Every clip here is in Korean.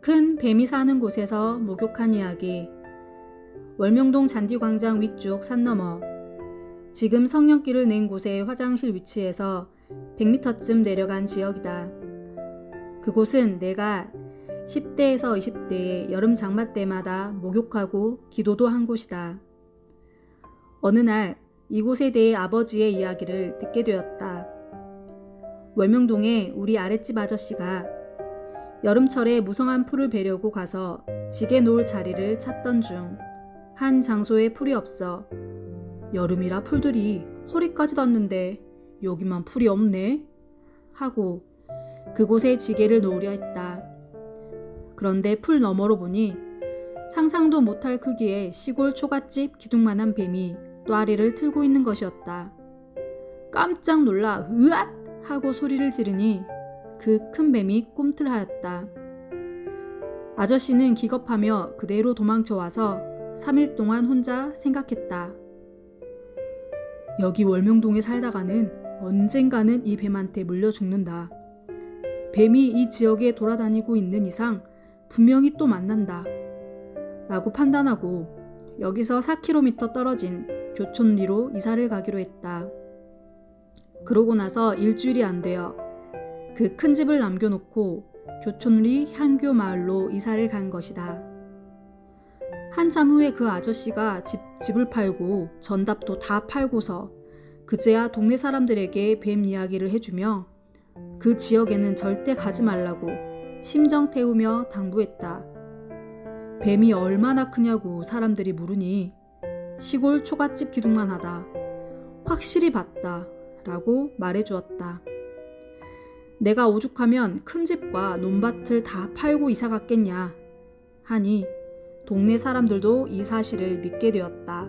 큰 뱀이 사는 곳에서 목욕한 이야기. 월명동 잔디광장 위쪽 산 너머. 지금 성령길을 낸 곳의 화장실 위치에서 100m쯤 내려간 지역이다. 그곳은 내가 10대에서 20대의 여름 장마 때마다 목욕하고 기도도 한 곳이다. 어느 날 이곳에 대해 아버지의 이야기를 듣게 되었다. 월명동에 우리 아랫집 아저씨가 여름철에 무성한 풀을 베려고 가서 지게 놓을 자리를 찾던 중 한 장소에 풀이 없어 여름이라 풀들이 허리까지 닿는데 여기만 풀이 없네 하고 그곳에 지게를 놓으려 했다. 그런데 풀 너머로 보니 상상도 못할 크기의 시골 초가집 기둥만한 뱀이 또아리를 틀고 있는 것이었다. 깜짝 놀라 으앗 하고 소리를 지르니 그 큰 뱀이 꿈틀하였다. 아저씨는 기겁하며 그대로 도망쳐와서 3일 동안 혼자 생각했다. 여기 월명동에 살다가는 언젠가는 이 뱀한테 물려 죽는다. 뱀이 이 지역에 돌아다니고 있는 이상 분명히 또 만난다. 라고 판단하고 여기서 4km 떨어진 교촌리로 이사를 가기로 했다. 그러고 나서 일주일이 안 되어 그 큰 집을 남겨놓고 교촌리 향교 마을로 이사를 간 것이다. 한참 후에 그 아저씨가 집을 팔고 전답도 다 팔고서 그제야 동네 사람들에게 뱀 이야기를 해주며 그 지역에는 절대 가지 말라고 심정 태우며 당부했다. 뱀이 얼마나 크냐고 사람들이 물으니 시골 초가집 기둥만 하다. 확실히 봤다 라고 말해주었다. 내가 오죽하면 큰 집과 논밭을 다 팔고 이사 갔겠냐 하니 동네 사람들도 이 사실을 믿게 되었다.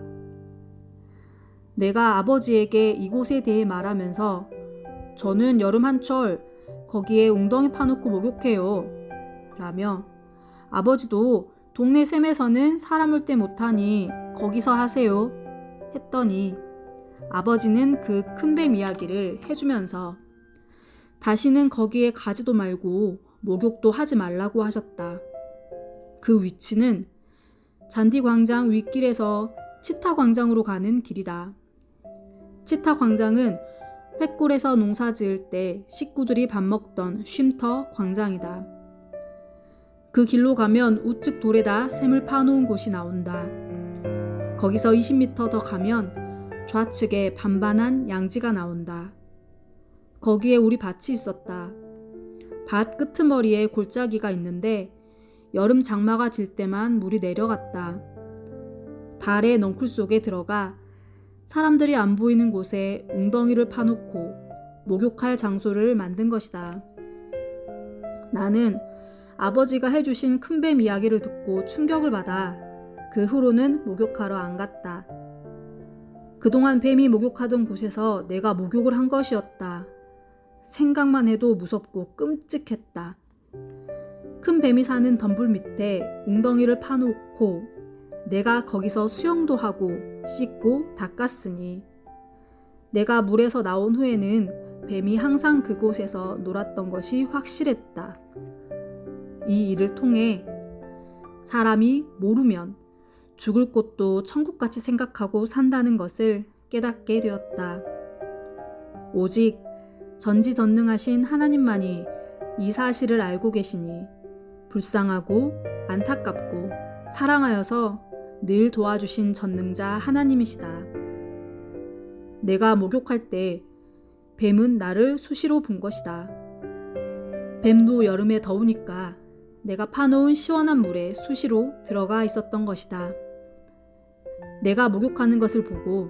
내가 아버지에게 이곳에 대해 말하면서 저는 여름 한철 거기에 웅덩이 파놓고 목욕해요 라며 아버지도 동네 샘에서는 사람 올 때 못하니 거기서 하세요 했더니 아버지는 그 큰 뱀 이야기를 해주면서 다시는 거기에 가지도 말고 목욕도 하지 말라고 하셨다. 그 위치는 잔디광장 윗길에서 치타광장으로 가는 길이다. 치타광장은 횃골에서 농사 지을 때 식구들이 밥 먹던 쉼터 광장이다. 그 길로 가면 우측 돌에다 샘을 파놓은 곳이 나온다. 거기서 20m 더 가면 좌측에 반반한 양지가 나온다. 거기에 우리 밭이 있었다. 밭 끄트머리에 골짜기가 있는데 여름 장마가 질 때만 물이 내려갔다. 달의 넝쿨 속에 들어가 사람들이 안 보이는 곳에 웅덩이를 파놓고 목욕할 장소를 만든 것이다. 나는 아버지가 해주신 큰뱀 이야기를 듣고 충격을 받아 그 후로는 목욕하러 안 갔다. 그동안 뱀이 목욕하던 곳에서 내가 목욕을 한 것이었다. 생각만 해도 무섭고 끔찍했다. 큰 뱀이 사는 덤불 밑에 웅덩이를 파놓고 내가 거기서 수영도 하고 씻고 닦았으니 내가 물에서 나온 후에는 뱀이 항상 그곳에서 놀았던 것이 확실했다. 이 일을 통해 사람이 모르면 죽을 곳도 천국같이 생각하고 산다는 것을 깨닫게 되었다. 오직 전지전능하신 하나님만이 이 사실을 알고 계시니 불쌍하고 안타깝고 사랑하여서 늘 도와주신 전능자 하나님이시다. 내가 목욕할 때 뱀은 나를 수시로 본 것이다. 뱀도 여름에 더우니까 내가 파놓은 시원한 물에 수시로 들어가 있었던 것이다. 내가 목욕하는 것을 보고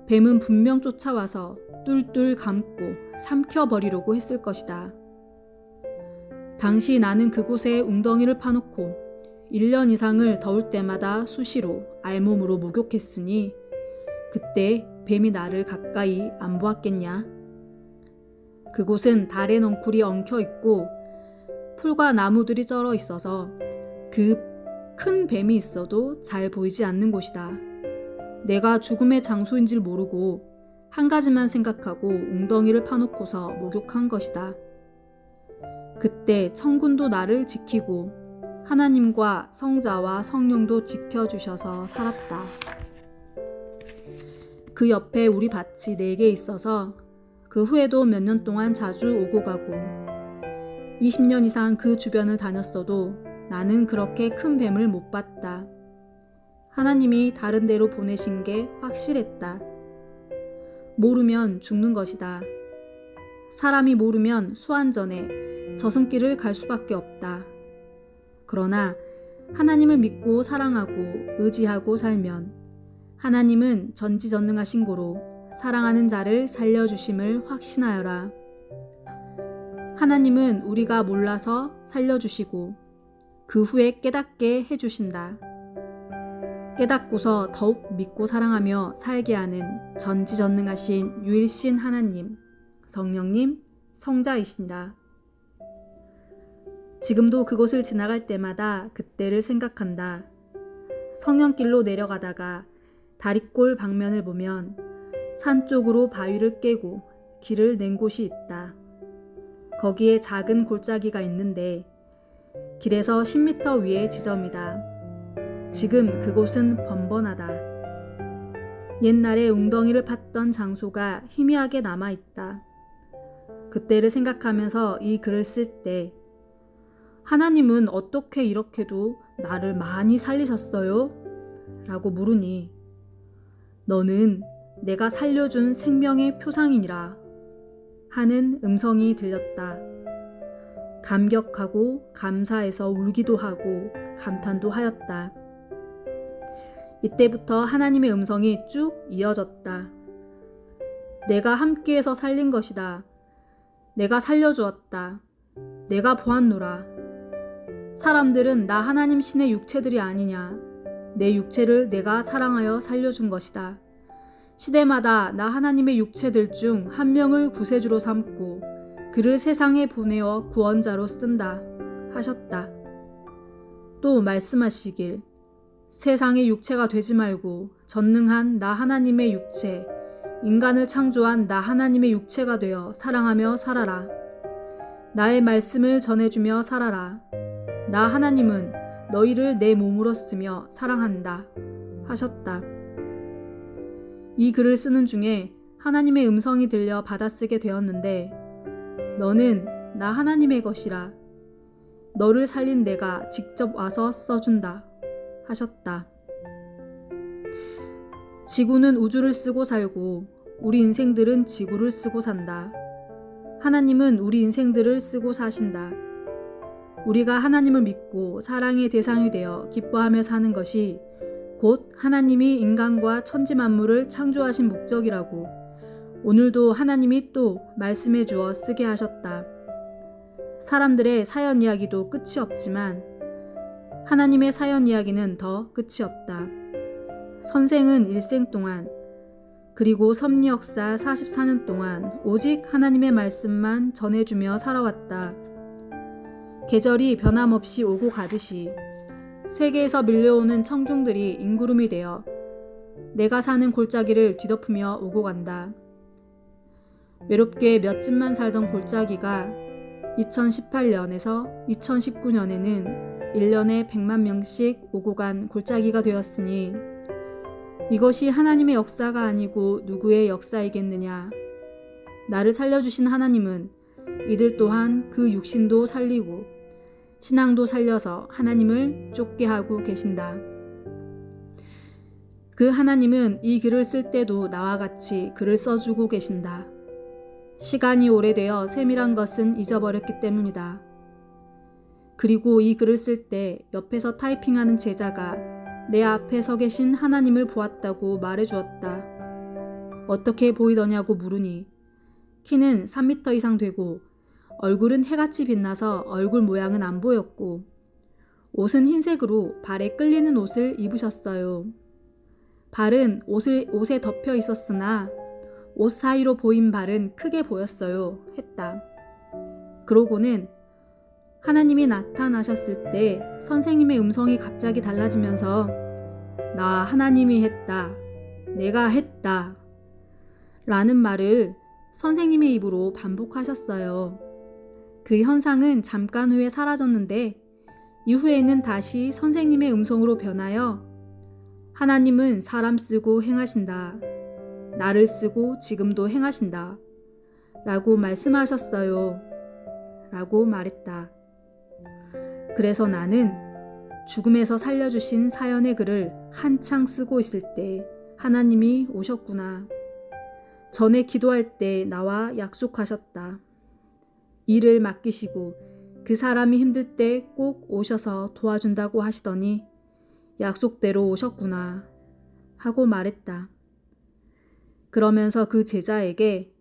뱀은 분명 쫓아와서 뚫뚫 감고 삼켜버리려고 했을 것이다. 당시 나는 그곳에 웅덩이를 파놓고 1년 이상을 더울 때마다 수시로 알몸으로 목욕했으니 그때 뱀이 나를 가까이 안 보았겠냐. 그곳은 달의 넝쿨이 엉켜있고 풀과 나무들이 쩔어 있어서 그 큰 뱀이 있어도 잘 보이지 않는 곳이다. 내가 죽음의 장소인 줄 모르고 한 가지만 생각하고 웅덩이를 파놓고서 목욕한 것이다. 그때 천군도 나를 지키고 하나님과 성자와 성령도 지켜주셔서 살았다. 그 옆에 우리 밭이 4개 있어서 그 후에도 몇 년 동안 자주 오고 가고 20년 이상 그 주변을 다녔어도 나는 그렇게 큰 뱀을 못 봤다. 하나님이 다른 데로 보내신 게 확실했다. 모르면 죽는 것이다. 사람이 모르면 수완전에 저승길을 갈 수밖에 없다. 그러나 하나님을 믿고 사랑하고 의지하고 살면 하나님은 전지전능하신 고로 사랑하는 자를 살려주심을 확신하여라. 하나님은 우리가 몰라서 살려주시고 그 후에 깨닫게 해주신다. 깨닫고서 더욱 믿고 사랑하며 살게 하는 전지전능하신 유일신 하나님, 성령님, 성자이신다. 지금도 그곳을 지나갈 때마다 그때를 생각한다. 성령길로 내려가다가 다리꼴 방면을 보면 산 쪽으로 바위를 깨고 길을 낸 곳이 있다. 거기에 작은 골짜기가 있는데 길에서 10m 위의 지점이다. 지금 그곳은 번번하다. 옛날에 웅덩이를 팠던 장소가 희미하게 남아있다. 그때를 생각하면서 이 글을 쓸 때 하나님은 어떻게 이렇게도 나를 많이 살리셨어요? 라고 물으니 너는 내가 살려준 생명의 표상이니라 하는 음성이 들렸다. 감격하고 감사해서 울기도 하고 감탄도 하였다. 이때부터 하나님의 음성이 쭉 이어졌다. 내가 함께해서 살린 것이다. 내가 살려주었다. 내가 보았노라. 사람들은 나 하나님 신의 육체들이 아니냐. 내 육체를 내가 사랑하여 살려준 것이다. 시대마다 나 하나님의 육체들 중 한 명을 구세주로 삼고 그를 세상에 보내어 구원자로 쓴다 하셨다. 또 말씀하시길 세상의 육체가 되지 말고 전능한 나 하나님의 육체, 인간을 창조한 나 하나님의 육체가 되어 사랑하며 살아라. 나의 말씀을 전해주며 살아라. 나 하나님은 너희를 내 몸으로 쓰며 사랑한다 하셨다. 이 글을 쓰는 중에 하나님의 음성이 들려 받아쓰게 되었는데 너는 나 하나님의 것이라. 너를 살린 내가 직접 와서 써준다 하셨다. 지구는 우주를 쓰고 살고 우리 인생들은 지구를 쓰고 산다. 하나님은 우리 인생들을 쓰고 사신다. 우리가 하나님을 믿고 사랑의 대상이 되어 기뻐하며 사는 것이 곧 하나님이 인간과 천지 만물을 창조하신 목적이라고 오늘도 하나님이 또 말씀해 주어 쓰게 하셨다. 사람들의 사연 이야기도 끝이 없지만 하나님의 사연 이야기는 더 끝이 없다. 선생은 일생 동안 그리고 섭리 역사 44년 동안 오직 하나님의 말씀만 전해주며 살아왔다. 계절이 변함없이 오고 가듯이 세계에서 밀려오는 청중들이 인구름이 되어 내가 사는 골짜기를 뒤덮으며 오고 간다. 외롭게 몇 집만 살던 골짜기가 2018년에서 2019년에는 1년에 100만 명씩 오고 간 골짜기가 되었으니 이것이 하나님의 역사가 아니고 누구의 역사이겠느냐. 나를 살려주신 하나님은 이들 또한 그 육신도 살리고 신앙도 살려서 하나님을 쫓게 하고 계신다. 그 하나님은 이 글을 쓸 때도 나와 같이 글을 써주고 계신다. 시간이 오래되어 세밀한 것은 잊어버렸기 때문이다. 그리고 이 글을 쓸 때 옆에서 타이핑하는 제자가 내 앞에 서 계신 하나님을 보았다고 말해주었다. 어떻게 보이더냐고 물으니 키는 3m 이상 되고 얼굴은 해같이 빛나서 얼굴 모양은 안 보였고 옷은 흰색으로 발에 끌리는 옷을 입으셨어요. 발은 옷에 덮여 있었으나 옷 사이로 보인 발은 크게 보였어요. 했다. 그러고는 하나님이 나타나셨을 때 선생님의 음성이 갑자기 달라지면서 나 하나님이 했다. 내가 했다. 라는 말을 선생님의 입으로 반복하셨어요. 그 현상은 잠깐 후에 사라졌는데 이후에는 다시 선생님의 음성으로 변하여 하나님은 사람 쓰고 행하신다. 나를 쓰고 지금도 행하신다. 라고 말씀하셨어요. 라고 말했다. 그래서 나는 죽음에서 살려주신 사연의 글을 한창 쓰고 있을 때 하나님이 오셨구나. 전에 기도할 때 나와 약속하셨다. 일을 맡기시고 그 사람이 힘들 때 꼭 오셔서 도와준다고 하시더니 약속대로 오셨구나 하고 말했다. 그러면서 그 제자에게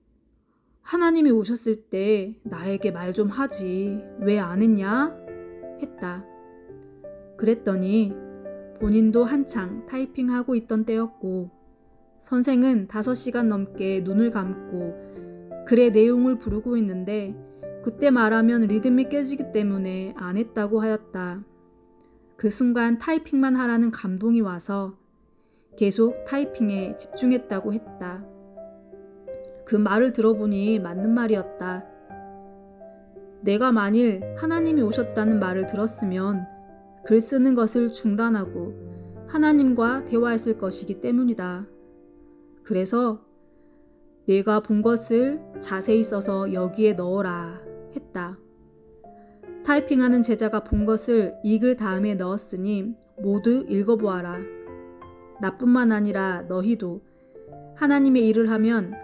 하나님이 오셨을 때 나에게 말 좀 하지 왜 안 했냐? 했다. 그랬더니 본인도 한창 타이핑하고 있던 때였고 선생은 5시간 넘게 눈을 감고 글의 내용을 부르고 있는데 그때 말하면 리듬이 깨지기 때문에 안 했다고 하였다. 그 순간 타이핑만 하라는 감동이 와서 계속 타이핑에 집중했다고 했다. 그 말을 들어보니 맞는 말이었다. 내가 만일 하나님이 오셨다는 말을 들었으면 글 쓰는 것을 중단하고 하나님과 대화했을 것이기 때문이다. 그래서 내가 본 것을 자세히 써서 여기에 넣어라 했다. 타이핑하는 제자가 본 것을 이 글 다음에 넣었으니 모두 읽어보아라. 나뿐만 아니라 너희도 하나님의 일을 하면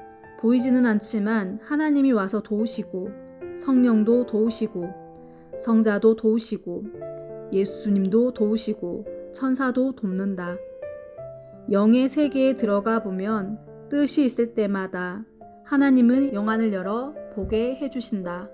보이지는 않지만 하나님이 와서 도우시고 성령도 도우시고 성자도 도우시고 예수님도 도우시고 천사도 돕는다. 영의 세계에 들어가 보면 뜻이 있을 때마다 하나님은 영안을 열어 보게 해주신다.